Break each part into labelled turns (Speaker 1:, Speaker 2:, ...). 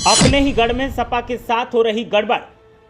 Speaker 1: अपने ही गढ़ में सपा के साथ हो रही गड़बड़,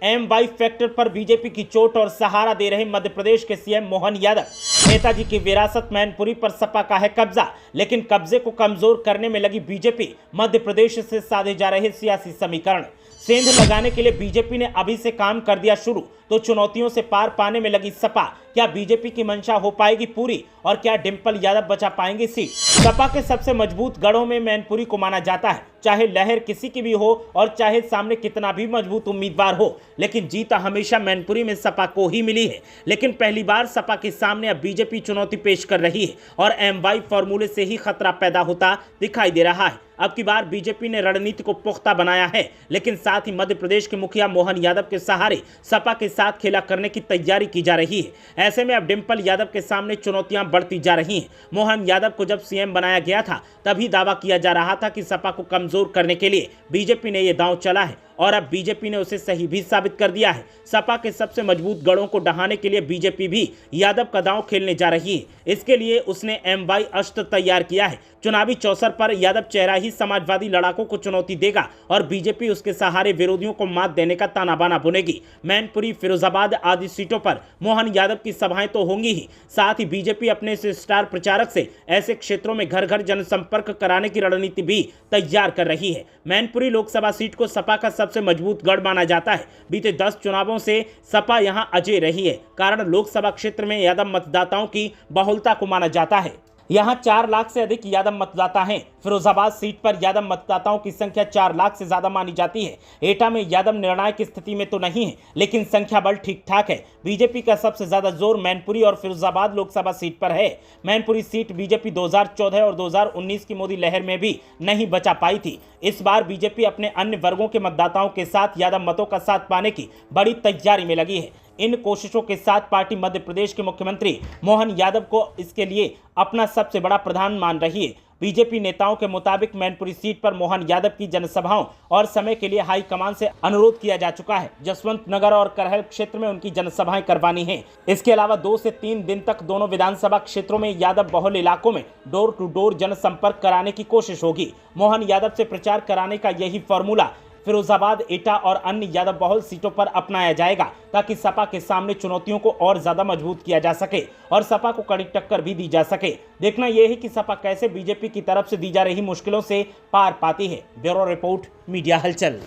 Speaker 1: एम वाई फैक्टर पर बीजेपी की चोट और सहारा दे रहे मध्य प्रदेश के सीएम मोहन यादव। नेताजी की विरासत मैनपुरी पर सपा का है कब्जा, लेकिन कब्जे को कमजोर करने में लगी बीजेपी। मध्य प्रदेश से साधे जा रहे सियासी समीकरण, सेंध लगाने के लिए बीजेपी ने अभी से काम कर दिया शुरू, तो चुनौतियों से पार पाने में लगी सपा। क्या बीजेपी की मंशा हो पाएगी पूरी, और क्या डिंपल यादव बचा पाएंगे सीट? सपा के सबसे मजबूत गढ़ों में मैनपुरी को माना जाता है, चाहे लहर किसी की भी हो और चाहे सामने कितना भी मजबूत उम्मीदवार हो, लेकिन जीत हमेशा मैनपुरी में सपा को ही मिली है। लेकिन पहली बार सपा के सामने अब बीजेपी चुनौती पेश कर रही है और एम वाई फॉर्मूले से ही खतरा पैदा होता दिखाई दे रहा है। अब की बार बीजेपी ने रणनीति को पुख्ता बनाया है, लेकिन साथ ही मध्य प्रदेश के मुखिया मोहन यादव के सहारे सपा के साथ खेला करने की तैयारी की जा रही है। ऐसे में अब डिंपल यादव के सामने चुनौतियां बढ़ती जा रही हैं। मोहन यादव को जब सीएम बनाया गया था तभी दावा किया जा रहा था कि सपा को कमजोर करने के लिए बीजेपी ने यह दांव चला है, और अब बीजेपी ने उसे सही भी साबित कर दिया है। सपा के सबसे मजबूत गढ़ों को ढहाने के लिए बीजेपी भी यादव का दांव खेलने जा रही है। इसके लिए उसने एम वाई अस्त्र तैयार किया है। चुनावी चौसर पर यादव चेहरा ही समाजवादी लड़ाकों को चुनौती देगा और बीजेपी उसके सहारे विरोधियों को मात देने का ताना बाना बुनेगी। मैनपुरी, फिरोजाबाद आदि सीटों पर मोहन यादव की सभाएं तो होंगी ही, साथ ही बीजेपी अपने इस स्टार प्रचारक से ऐसे क्षेत्रों में घर घर जनसंपर्क कराने की रणनीति भी तैयार कर रही है। मैनपुरी लोकसभा सीट को सपा का सबसे मजबूत गढ़ माना जाता है। बीते 10 चुनावों से सपा यहां अजय रही है, कारण लोकसभा क्षेत्र में यादव मतदाताओं की बहुलता को माना जाता है। यहां 4 लाख से अधिक यादव मतदाता हैं। फिरोजाबाद सीट पर यादव मतदाताओं की संख्या 4 लाख से ज्यादा मानी जाती है। एटा में यादव निर्णायक स्थिति में तो नहीं है, लेकिन संख्या बल ठीक ठाक है। बीजेपी का सबसे ज्यादा जोर मैनपुरी और फिरोजाबाद लोकसभा सीट पर है। मैनपुरी सीट बीजेपी 2014 और 2019 की मोदी लहर में भी नहीं बचा पाई थी। इस बार बीजेपी अपने अन्य वर्गों के मतदाताओं के साथ यादव मतों का साथ पाने की बड़ी तैयारी में लगी है। इन कोशिशों के साथ पार्टी मध्य प्रदेश के मुख्यमंत्री मोहन यादव को इसके लिए अपना सबसे बड़ा प्रधान मान रही है। बीजेपी नेताओं के मुताबिक मैनपुरी सीट पर मोहन यादव की जनसभाओं और समय के लिए हाईकमान से अनुरोध किया जा चुका है। जसवंत नगर और करहल क्षेत्र में उनकी जनसभाएं करवानी हैं। इसके अलावा 2 से 3 दिन तक दोनों विधानसभा क्षेत्रों में यादव बहुल इलाकों में डोर टू डोर जनसंपर्क कराने की कोशिश होगी। मोहन यादव से प्रचार कराने का यही फॉर्मूला फिरोजाबाद, एटा और अन्य यादव बहुल सीटों पर अपनाया जाएगा, ताकि सपा के सामने चुनौतियों को और ज्यादा मजबूत किया जा सके और सपा को कड़ी टक्कर भी दी जा सके। देखना यह है कि सपा कैसे बीजेपी की तरफ से दी जा रही मुश्किलों से पार पाती है। ब्यूरो रिपोर्ट, मीडिया हलचल।